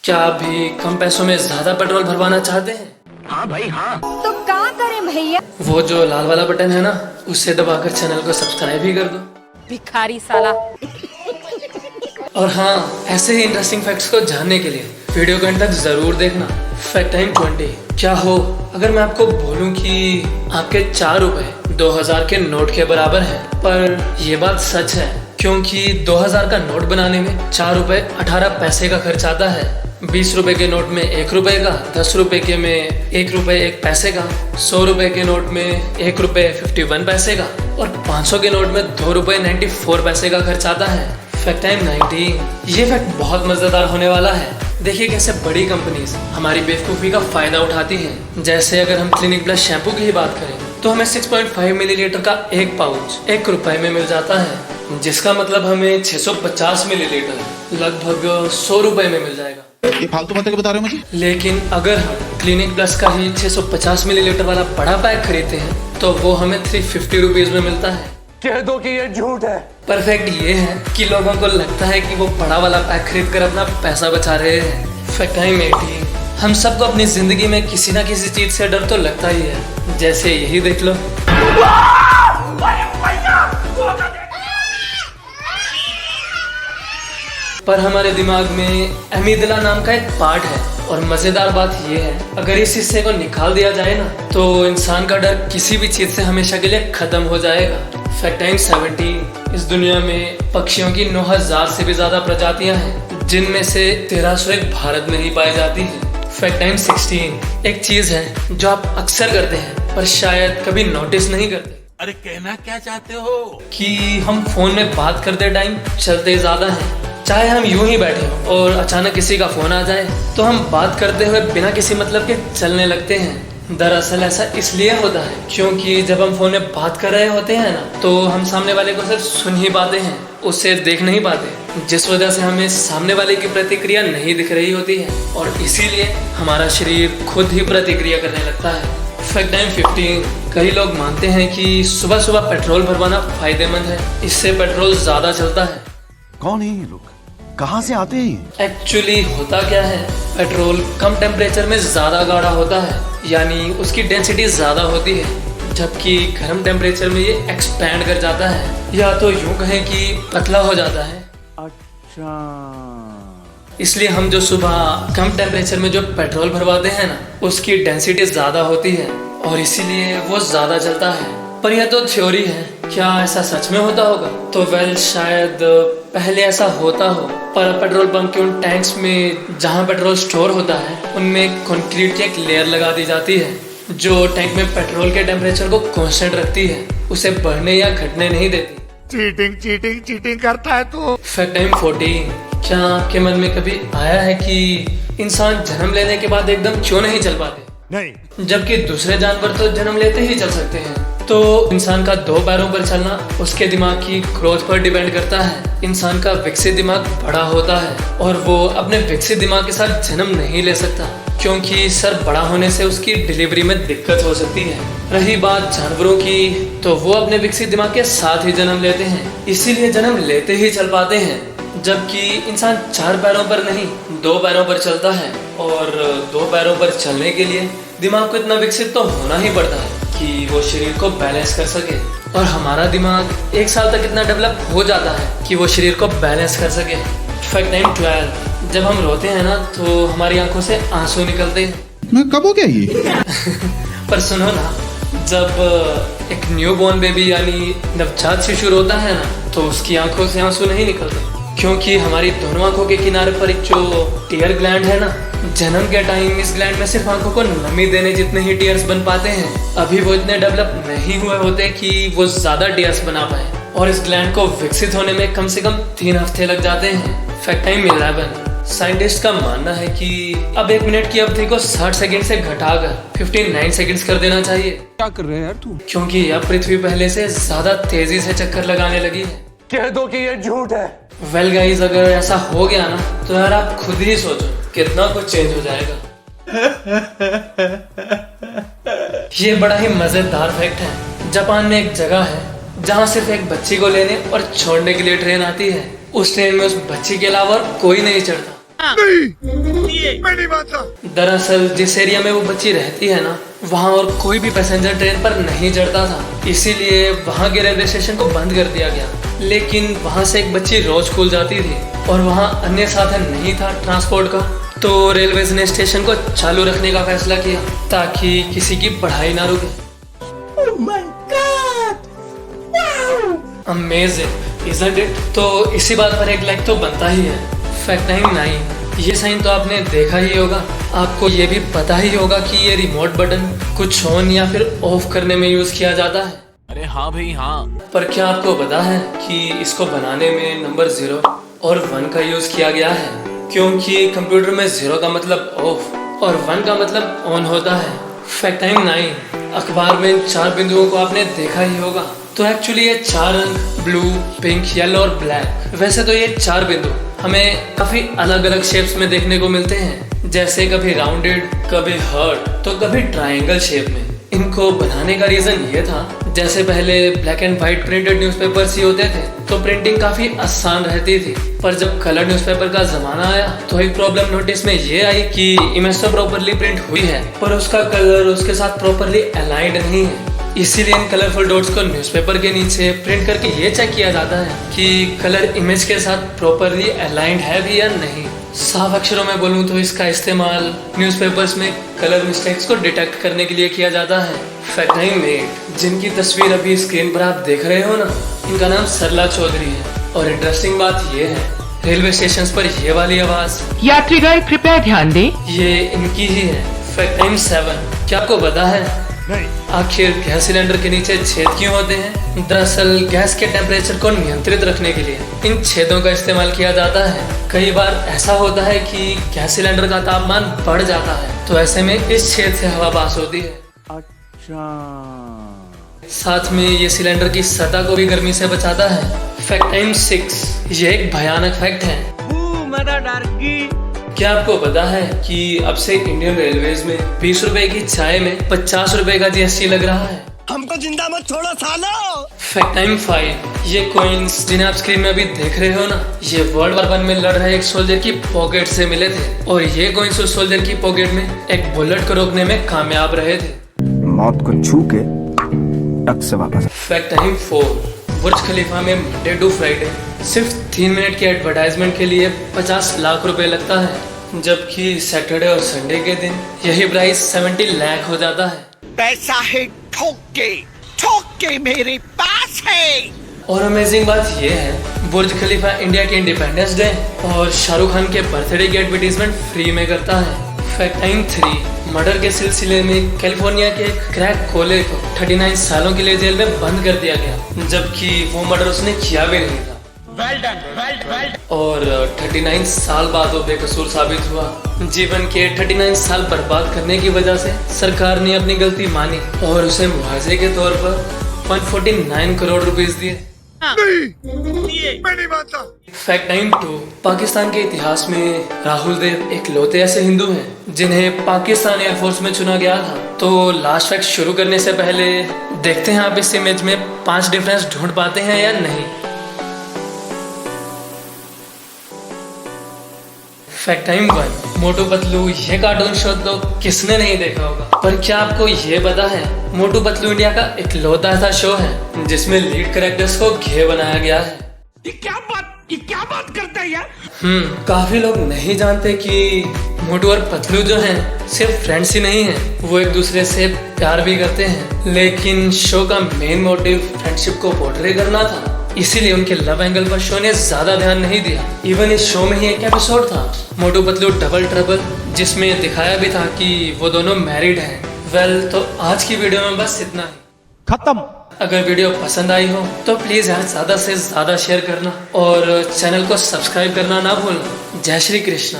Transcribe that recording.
क्या आप भी कम पैसों में ज्यादा पेट्रोल भरवाना चाहते हैं? हाँ भाई हाँ। तो क्या करें भैया? वो जो लाल वाला बटन है ना, उससे दबाकर चैनल को सब्सक्राइब ही कर दो। भिखारी साला। और हाँ, ऐसे ही इंटरेस्टिंग फैक्ट्स को जानने के लिए वीडियो को अंत तक जरूर देखना। Fact time 20। क्या हो अगर मैं आपको बोलूं कि आपके 4 रुपए 2000 के नोट के बराबर हैं, पर ये बात सच है क्योंकि 2000 का नोट बनाने में 4 रुपए 18 पैसे का खर्च आता है। 20 रुपए के नोट में 1 रुपए का, 10 रुपए के में 1 रुपए 1 पैसे का, 100 रुपए के नोट में 1 रुपए 51 पैसे का और 500 के नोट में 2 रुपए 94 पैसे का खर्च आता है। Fact time 19। ये फैक्ट बहुत मजेदार होने वाला है। देखिए कैसे बड़ी कंपनीज हमारी बेवकूफ़ी का फायदा उठाती हैं। जैसे अगर हम क्लिनिक प्लस शैम्पू की ही बात करें तो हमें 6.5 मिलीलीटर का एक पाउच 1 रुपए में मिल जाता है, जिसका मतलब हमें 650 मिलीलीटर लगभग 100 रुपए में मिल जाएगा। ये फालतू बातें बता रहे हो मुझे। लेकिन अगर हम क्लिनिक प्लस का ही 650 मिलीलीटर वाला बड़ा पैक खरीदते हैं तो वो हमें 350 रुपीज में मिलता है। कह दो कि ये झूठ है। परफेक्ट ये है कि लोगों को लगता है कि वो बड़ा वाला पैक खरीद कर अपना पैसा बचा रहे हैं। Fact time 18। हम सबको अपनी जिंदगी में किसी ना किसी चीज से डर तो लगता ही है, जैसे यही देख लो। पर हमारे दिमाग में अमीगडाला नाम का एक पार्ट है और मजेदार बात यह है अगर इस हिस्से को निकाल दिया जाए ना तो इंसान का डर किसी भी चीज से हमेशा के लिए खत्म हो जाएगा। Fact time 17। इस दुनिया में पक्षियों की 9000 से भी ज्यादा प्रजातियां हैं, जिनमें से 1301 भारत में ही पाई जाती है। Fact time 16। एक चीज है जो आप अक्सर करते हैं पर शायद कभी नोटिस नहीं करते। अरे कहना क्या चाहते हो? कि हम फोन में बात करते टाइम चलते ज्यादा हैं। चाहे हम यूं ही बैठे हों और अचानक किसी का फोन आ जाए तो हम बात करते हुए बिना किसी मतलब के चलने लगते हैं। दरअसल ऐसा इसलिए होता है क्योंकि जब हम फोन में बात कर रहे होते हैं ना तो हम सामने वाले को सिर्फ सुन ही पाते हैं, उससे देख नहीं पाते, जिस वजह से हमें सामने वाले की प्रतिक्रिया नहीं दिख रही होती है और इसीलिए हमारा शरीर खुद ही प्रतिक्रिया करने लगता है। Fact time 15। कई लोग मानते हैं कि सुबह सुबह पेट्रोल भरवाना फायदेमंद है, इससे पेट्रोल ज्यादा चलता है। कौन है ये लोग, कहाँ से आते हैं? एक्चुअली होता क्या है, पेट्रोल कम टेम्परेचर में ज्यादा गाढ़ा होता है, यानी उसकी डेंसिटी ज्यादा होती है, जबकि गर्म टेम्परेचर में ये एक्सपैंड कर जाता है, या तो यूं कहें कि पतला हो जाता है। अच्छा, इसलिए हम जो सुबह कम टेम्परेचर में जो पेट्रोल भरवाते हैं ना उसकी डेंसिटी ज्यादा होती है और इसीलिए वो ज्यादा चलता है। पर यह तो थ्योरी है, क्या ऐसा सच में होता होगा? तो शायद पहले ऐसा होता हो, पर पेट्रोल पंप के उन टैंक्स में जहाँ पेट्रोल स्टोर होता है उनमें कंक्रीट की एक लेयर लगा दी जाती है जो टैंक में पेट्रोल के टेम्परेचर को कांस्टेंट रखती है, उसे बढ़ने या घटने नहीं देती। चीटिंग करता है तो। Fact time 14। क्या आपके मन में कभी आया है कि इंसान जन्म लेने के बाद एकदम क्यों नहीं चल पाते? नहीं। जबकि दूसरे जानवर तो जन्म लेते ही चल सकते हैं। तो इंसान का 2 पैरों पर चलना उसके दिमाग की ग्रोथ पर डिपेंड करता है। इंसान का विकसित दिमाग बड़ा होता है और वो अपने विकसित दिमाग के साथ जन्म नहीं ले सकता क्योंकि सर बड़ा होने से उसकी डिलीवरी में दिक्कत हो सकती है। रही बात जानवरों की, तो वो अपने विकसित दिमाग के साथ ही जन्म लेते हैं, इसीलिए जन्म लेते ही चल पाते हैं। जबकि इंसान 4 पैरों पर नहीं 2 पैरों पर चलता है और 2 पैरों पर चलने के लिए दिमाग को इतना विकसित तो होना ही पड़ता है कि वो शरीर को बैलेंस कर सके। और हमारा दिमाग 1 साल तक इतना डेवलप हो जाता है कि वो शरीर को बैलेंस कर सके। Fact time 12। जब हम रोते हैं ना तो हमारी आंखों से आंसू निकलते हैं। मैं कब हो गया ये? पर सुनो ना, जब एक न्यू बॉर्न बेबी यानी नवजात शिशु रोता है ना तो उसकी आंखों से आंसू नहीं निकलते क्योंकि हमारी दोनों आंखों के किनारे पर एक जो टीयर ग्लैंड है ना, जन्म के टाइम इस ग्लैंड में सिर्फ आंखों को नमी देने जितने ही टीयर्स बन पाते हैं। अभी वो इतने डेवलप नहीं हुए होते कि वो ज्यादा टीयर्स बना पाए और इस ग्लैंड को विकसित होने में कम से कम 3 हफ्ते लग जाते हैं। Fact time 11। साइंटिस्ट का मानना है कि अब 1 मिनट की अवधि को 60 सेकंड से घटाकर 59 सेकंड्स कर देना चाहिए। क्या कर रहे हैं यार तू? क्योंकि अब पृथ्वी पहले से ज्यादा तेजी से चक्कर लगाने लगी है। कह दो कि ये झूठ है। वेल गाइस, अगर ऐसा हो गया ना तो यार आप खुद ही सोचो कितना कुछ चेंज हो जाएगा। ये बड़ा ही मजेदार फैक्ट है। जापान में एक जगह है जहाँ सिर्फ एक बच्ची को लेने और छोड़ने के लिए ट्रेन आती है। उस ट्रेन में उस बच्ची के अलावा कोई नहीं चढ़ता। मैं नहीं मानता। दरअसल जिस एरिया में वो बच्ची रहती है ना, वहाँ और कोई भी पैसेंजर ट्रेन पर नहीं चढ़ता था, इसीलिए वहाँ के रेलवे स्टेशन को बंद कर दिया गया। लेकिन वहाँ से एक बच्ची रोज स्कूल जाती थी और वहाँ अन्य साधन नहीं था ट्रांसपोर्ट का, तो रेलवे ने स्टेशन को चालू रखने का फैसला किया ताकि किसी की पढ़ाई ना रुके। Amazing, isn't it? तो इसी बात पर एक लाइक तो बनता ही है। फैक्ट टाइम 9, ये साइन तो आपने देखा ही होगा। आपको ये भी पता ही होगा कि ये रिमोट बटन कुछ ऑन या फिर ऑफ करने में यूज किया जाता है। अरे हाँ भाई हाँ। पर क्या आपको पता है कि इसको बनाने में नंबर 0 और 1 का यूज किया गया है, क्योंकि कंप्यूटर में 0 का मतलब ऑफ और 1 का मतलब ऑन होता है। फैक्ट टाइम 9, अखबार में इन 4 बिंदुओं को आपने देखा ही होगा। तो एक्चुअली ये 4 रंग ब्लू, पिंक, येलो और ब्लैक। वैसे तो ये 4 बिंदु हमें काफी अलग अलग शेप्स में देखने को मिलते हैं, जैसे कभी राउंडेड, कभी हार्ट, तो कभी ट्रायंगल शेप में। इनको बनाने का रीजन ये था, जैसे पहले black and white printed newspapers ही होते थे तो प्रिंटिंग काफी आसान रहती थी। पर जब कलर न्यूज़पेपर का जमाना आया तो एक प्रॉब्लम नोटिस में ये आई कि इमेज तो प्रॉपरली प्रिंट हुई है पर उसका कलर उसके साथ प्रॉपरली अलाइंड नहीं है। इसीलिए इन कलरफुल डॉट्स को न्यूज़पेपर के नीचे प्रिंट करके ये चेक किया जाता है कि कलर इमेज के साथ प्रॉपरली अलाइंड है भी या नहीं। साफ अक्षरों में बोलूँ तो इसका इस्तेमाल न्यूज़पेपर्स में कलर मिस्टेक्स को डिटेक्ट करने के लिए किया जाता है। फैक्ट टाइम 8, जिनकी तस्वीर अभी स्क्रीन पर आप देख रहे हो ना, इनका नाम सरला चौधरी है। और इंटरेस्टिंग बात ये है, रेलवे स्टेशन पर ये वाली आवाज यात्रीगण कृपया ध्यान दें, ये इनकी ही है। फैक्ट टाइम 7, क्या आपको पता है आखिर गैस सिलेंडर के नीचे छेद क्यों होते हैं? दरअसल गैस के टेम्परेचर को नियंत्रित रखने के लिए इन छेदों का इस्तेमाल किया जाता है। कई बार ऐसा होता है कि गैस सिलेंडर का तापमान बढ़ जाता है, तो ऐसे में इस छेद से हवा पास होती है। अच्छा। साथ में ये सिलेंडर की सतह को भी गर्मी से बचाता है। फैक्ट टाइम 6, ये एक भयानक फैक्ट है। क्या आपको पता है कि अब से इंडियन रेलवेज में 20 रुपए की चाय में 50 रुपए का GST लग रहा है। हमको जिंदा मत छोड़ो सालो। फैक्ट टाइम 5, ये कॉइन्स जिन्हें आप स्क्रीन में अभी देख रहे हो ना, ये वर्ल्ड वॉर 1 में लड़ रहे एक सोल्जर की पॉकेट से मिले थे और ये कॉइन्स उस सोल्जर की पॉकेट में एक बुलेट को रोकने में कामयाब रहे थे। मौत को छू के टक से वापस। फैक्ट टाइम 4, बुर्ज खलीफा में मंडे टू फ्राइडे सिर्फ 3 मिनट के एडवर्टाइजमेंट के लिए 50 लाख रुपए लगता है, जबकि सैटरडे और संडे के दिन यही प्राइस 70 लाख हो जाता है। पैसा है ठोक के मेरे पास है। और अमेजिंग बात यह है, बुर्ज खलीफा इंडिया के इंडिपेंडेंस डे और शाहरुख खान के बर्थडे की एडवर्टीजमेंट फ्री में करता है। फैक्ट टाइम 3, मर्डर के सिलसिले में कैलिफोर्निया के क्रैक कोले को 39 सालों के लिए जेल में बंद कर दिया गया, जबकि वो मर्डर उसने किया भी नहीं था। well done. और 39 साल बाद वो बेकसूर साबित हुआ। जीवन के 39 साल बर्बाद करने की वजह से सरकार ने अपनी गलती मानी और उसे मुआवजे के तौर पर 149 करोड़ रुपीस दिए। मैं नहीं मानता। फैक्ट टाइम 2, पाकिस्तान के इतिहास में राहुल देव एक लौते ऐसे हिंदू हैं जिन्हें पाकिस्तान एयरफोर्स में चुना गया था। तो लास्ट फैक्ट शुरू करने से पहले देखते हैं आप इस इमेज में 5 डिफरेंस ढूंढ पाते हैं या नहीं। फैक्ट टाइम 1, मोटू पतलू ये कार्टून शो तो किसने नहीं देखा होगा, पर क्या आपको ये पता है मोटू पतलू इंडिया का इकलौता ऐसा शो है जिसमें लीड कैरेक्टर्स को घे बनाया गया है। ये क्या बात करता है यार। काफी लोग नहीं जानते कि मोटू और पतलू जो हैं सिर्फ फ्रेंड्स ही नहीं हैं, वो एक दूसरे से प्यार भी करते हैं। लेकिन शो का मेन मोटिव फ्रेंडशिप को पोर्ट्रे करना था, इसीलिए उनके लव एंगल पर शो ने ज्यादा ध्यान नहीं दिया। इवन इस शो में ही एक एपिसोड था मोटू पतलू डबल ट्रबल, जिसमें दिखाया भी था कि वो दोनों मैरिड हैं। वेल, तो आज की वीडियो में बस इतना ही। खत्म। अगर वीडियो पसंद आई हो तो प्लीज यार ज्यादा से ज्यादा शेयर करना और चैनल को सब्सक्राइब करना ना भूलना। जय श्री कृष्णा।